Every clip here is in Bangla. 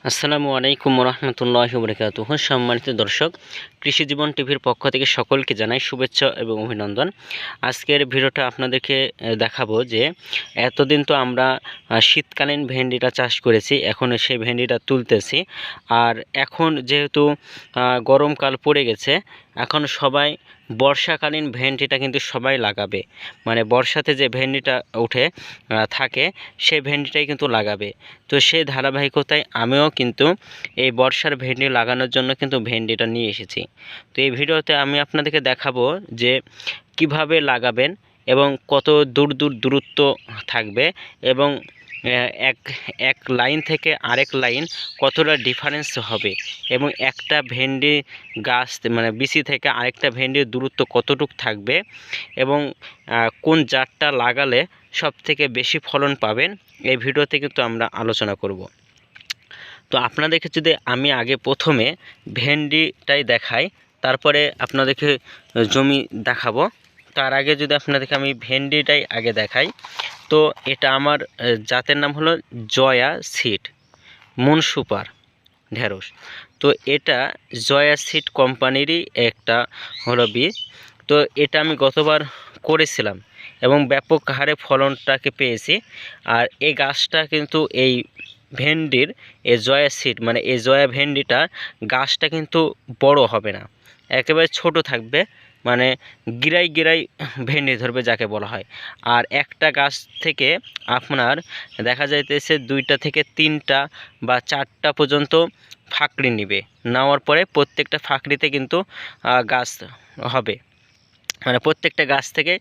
আসসালামু আলাইকুম রহমতুল্লাহি ওয়া বারাকাতুহু। সম্মানিত দর্শক, কৃষি জীবন টিভির পক্ষ থেকে সকলকে জানাই শুভেচ্ছা এবং অভিনন্দন। আজকের ভিডিওটা আপনাদেরকে দেখাবো যে এতদিন তো আমরা শীতকালীন ভেন্ডিটা চাষ করেছি, এখন সেই ভেন্ডিটা তুলতেছি। আর এখন যেহেতু গরমকাল পড়ে গেছে, এখন সবাই বর্ষাকালীন ভেন্ডিটা কিন্তু সবাই লাগাবে, মানে বর্ষাতে যে ভেন্ডিটা উঠে থাকে সেই ভেন্ডিটাই কিন্তু লাগাবে। তো সেই ধারাবাহিকতায় আমিও কিন্তু এই বর্ষার ভেন্ডি লাগানোর জন্য কিন্তু ভেন্ডিটা নিয়ে এসেছি। তো এই ভিডিওতে আমি আপনাদেরকে দেখাবো যে কিভাবে লাগাবেন এবং কত দূরত্ব থাকবে, এবং এক এক লাইন থেকে আরেক লাইন কতটা ডিফারেন্স হবে, এবং একটা ভেন্ডি গাছ মানে বিচি থেকে আরেকটা ভেন্ডির দূরত্ব কতটুকু থাকবে, এবং কোন জাতটা লাগালে সবথেকে বেশি ফলন পাবেন, এই ভিডিওতে কিন্তু আমরা আলোচনা করব। তো আপনাদেরকে যদি আমি আগে প্রথমে ভেন্ডিটাই দেখাই, তারপরে আপনাদেরকে জমি দেখাবো। তার আগে যদি আপনাদেরকে আমি ভেন্ডিটাই আগে দেখাই, তো এটা আমার জাতের নাম হলো জয়া সিড মুন সুপার ঢেঁড়স। তো এটা জয়া সিড কোম্পানিরই একটা হলো বীজ। তো এটা আমি গতবার করেছিলাম এবং ব্যাপক হারে ফলনটাকে পেয়েছি। আর এই গাছটা কিন্তু এই ভেন্ডির এই জয়া সিড মানে এই জয়া ভেন্ডিটা গাছটা কিন্তু বড় হবে না, একেবারে ছোট থাকবে, মানে গিরাই গিরাই ভেন্ডি ধরবে যাকে বলা হয়। আর একটা গাছ থেকে আপনার দেখা যাইতেছে 2টা থেকে 3টা বা 4টা পর্যন্ত ফাঁকড়ি নিবে, নেওয়ার পরে প্রত্যেকটা ফাঁকড়িতে কিন্তু গাছ হবে, মানে প্রত্যেকটা গাছ থেকে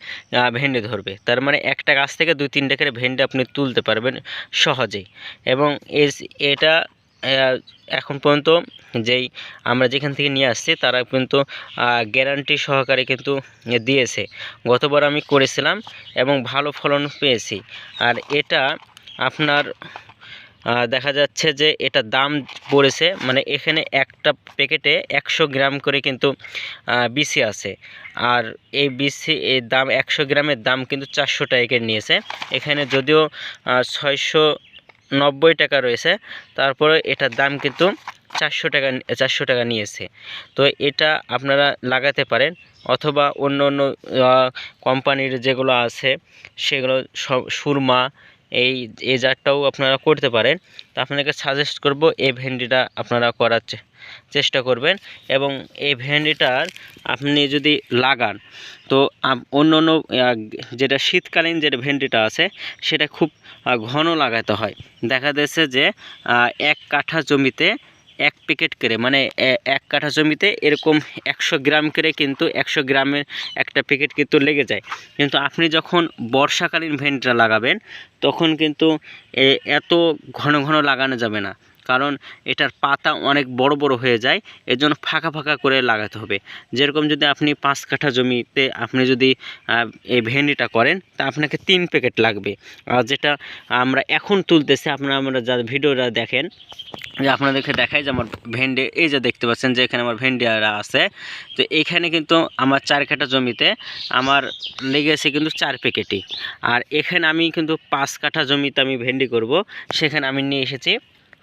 ভেন্ডি ধরবে। তার মানে একটা গাছ থেকে 2-3টা করে ভেন্ডি আপনি তুলতে পারবেন সহজেই। এবং এটা এখন পর্যন্ত যেই আমরা যেখান থেকে নিয়ে আসছি তারা কিন্তু গ্যারান্টি সহকারে কিন্তু দিয়েছে। গতবার আমি করেছিলাম এবং ভালো ফলন পেয়েছি। আর এটা আপনার দেখা যাচ্ছে যে এটা দাম পড়েছে, মানে এখানে একটা প্যাকেটে 100 গ্রাম করে কিন্তু বিসি আছে। আর এই বিসি এর দাম 100 গ্রামের দাম কিন্তু 400 টাকা নিয়েছে। এখানে যদিও 690 টাকা রয়েছে, তারপরে এটার দাম কিন্তু 400 টাকা নিয়েছে। তো এটা আপনারা লাগাতে পারেন, অথবা অন্য অন্য কোম্পানির যেগুলো আছে সেগুলো সব সুরমা এই জাতটাও আপনারা করতে পারেন। তো আপনাকে সাজেস্ট করব এই ভেন্ডিটা আপনারা করার চেষ্টা করবেন। এবং এই ভেন্ডিটার আপনি যদি লাগান, তো অন্য অন্য যেটা শীতকালীন যে ভেন্ডিটা আছে সেটা খুব ঘন লাগাতে হয়। দেখা যাচ্ছে যে 1 কাঠা জমিতে 1 প্যাকেট করে, মানে 1 কাঠা জমিতে এরকম 100 গ্রাম করে কিন্তু 100 গ্রামের একটা প্যাকেট কিন্তু লেগে যায়। কিন্তু আপনি যখন বর্ষাকালীন ভেন্ডিটা লাগাবেন তখন কিন্তু এত ঘন ঘন লাগানো যাবে না, কারণ এটার পাতা অনেক বড় বড় হয়ে যায়। এর জন্য ফাঁকা ফাঁকা করে লাগাতে হবে। যেরকম যদি আপনি 5 কাঠা জমিতে আপনি যদি এই ভেন্ডিটা করেন, তা আপনাকে 3 প্যাকেট লাগবে। আর যেটা আমরা এখন তুলতেছি, আমরা যা ভিডিওটা দেখেন, যে আপনাদেরকে দেখাই যে আমার ভেন্ডি এই যে দেখতে পাচ্ছেন যে এখানে আমার ভেন্ডিরা আছে। তো এখানে কিন্তু আমার 4 কাঠা জমিতে আমার লেগেছে কিন্তু 4 প্যাকেটই। আর এখানে আমি কিন্তু 5 কাঠা জমিতে আমি ভেন্ডি করব, সেখানে আমি নিয়ে এসেছি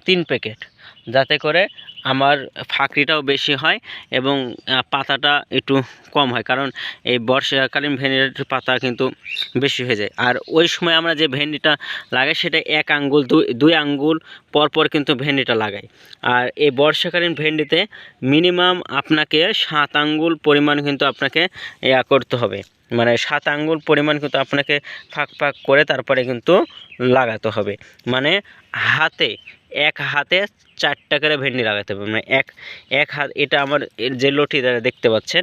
3 প্যাকেট, যাতে করে আমার ফাঁকড়িটাও বেশি হয় এবং পাতাটা একটু কম হয়, কারণ এই বর্ষাকালীন ভেন্ডির পাতা কিন্তু বেশি হয়ে যায়। আর ওই সময় আমরা যে ভেন্ডিটা লাগাই সেটা 1 আঙ্গুল 2 আঙ্গুল পরপর কিন্তু ভেন্ডিটা লাগাই। আর এই বর্ষাকালীন ভেন্ডিতে মিনিমাম আপনাকে 7 আঙ্গুল পরিমাণ কিন্তু আপনাকে করতে হবে, মানে 7 আঙ্গুল পরিমাণ কিন্তু আপনাকে ফাঁক ফাঁক করে তারপরে কিন্তু লাগাতে হবে। মানে হাতে 1 হাতে 4টা করে ভেন্ডি লাগাতে হবে, মানে এক হাত। এটা আমার যে লটি দেখতে পাচ্ছেন,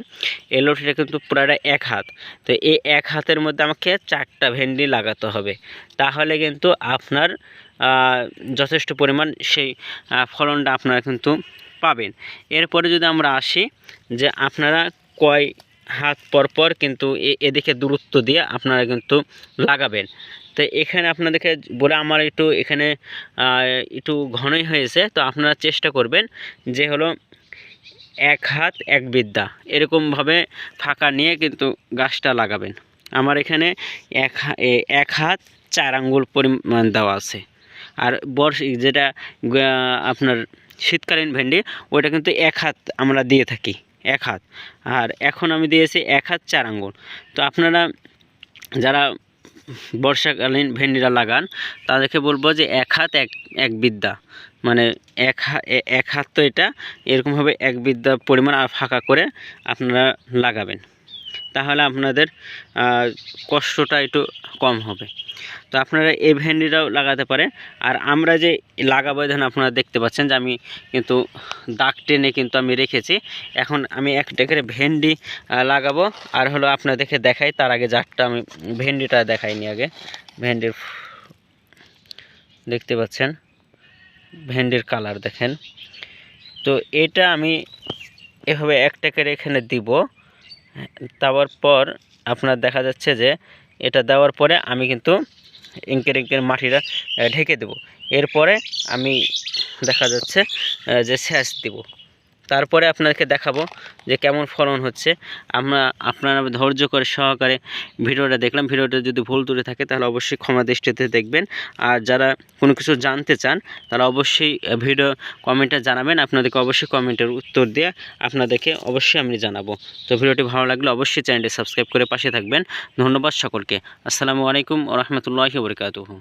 এই লটিটা কিন্তু পুরাটা 1 হাত। তো এই 1 হাতের মধ্যে আমাকে 4টা ভেন্ডি লাগাতে হবে, তাহলে কিন্তু আপনার যথেষ্ট পরিমাণ সেই ফলনটা আপনারা কিন্তু পাবেন। এরপরে যদি আমরা আসি যে আপনারা কয় হাত পরপর কিন্তু এদিকে দূরত্ব দিয়ে আপনারা কিন্তু লাগাবেন। তো এখানে আপনাদেরকে বলে আমার একটু এখানে একটু ঘনই হয়েছে, তো আপনারা চেষ্টা করবেন যে হলো 1 হাত 1 বিদ্যা এরকমভাবে ফাঁকা নিয়ে কিন্তু গাছটা লাগাবেন। আমার এখানে 1 হাত 4 আঙ্গুল পরিমাণ দেওয়া আছে। আর যেটা আপনার শীতকালীন ভেন্ডি ওইটা কিন্তু 1 হাত আমরা দিয়ে থাকি, 1 হাত। আর এখন আমি দিয়েছি 1 হাত 4 আঙ্গুল। তো আপনারা যারা বর্ষাকালীন ভেন্ডিরা লাগান তাদেরকে বলবো যে 1 হাত এক বিদ্যা, মানে 1 হাত তো এটা এরকমভাবে 1 বিদ্যা পরিমাণ আর ফাঁকা করে আপনারা লাগাবেন, তাহলে আপনাদের কষ্টটা একটু কম হবে। তো আপনারা এই ভেন্ডিটাও লাগাতে পারেন। আর আমরা যে লাগাবো দেখুন, আপনারা দেখতে পাচ্ছেন যে আমি কিন্তু দাগ টেনে কিন্তু আমি রেখেছি। এখন আমি একটা করে ভেন্ডি লাগাবো। আর হলো আপনাদেরকে দেখাই, তার আগে জাতটা আমি ভেন্ডিটা দেখাইনি আগে। ভেন্ডির দেখতে পাচ্ছেন, ভেন্ডির কালার দেখেন। তো এটা আমি এভাবে একটা করে এখানে দিব, দেওয়ার পর আপনার দেখা যাচ্ছে যে এটা দেওয়ার পরে আমি কিন্তু ইঙ্কের মাটিটা ঢেকে দেব। এরপরে আমি দেখা যাচ্ছে যে সেচ দেব। তারপরে আপনাদেরকে দেখাবো যে কেমন ফলন হচ্ছে। আপনারা ধৈর্য করে সহকারে ভিডিওটা দেখলাম। ভিডিওটা যদি ভুল ত্রুটি থাকে তাহলে অবশ্যই ক্ষমা দৃষ্টিতে দেখবেন। আর যারা কোনো কিছু জানতে চান তারা অবশ্যই ভিডিও কমেন্টে জানাবেন। আপনাদেরকে অবশ্যই কমেন্টের উত্তর দিয়ে আপনাদেরকে অবশ্যই আমি জানাবো। তো ভিডিওটি ভালো লাগলে অবশ্যই চ্যানেলটি সাবস্ক্রাইব করে পাশে থাকবেন। ধন্যবাদ সকলকে। আসসালামু আলাইকুম ওয়া রাহমাতুল্লাহি ওয়া বারাকাতুহু।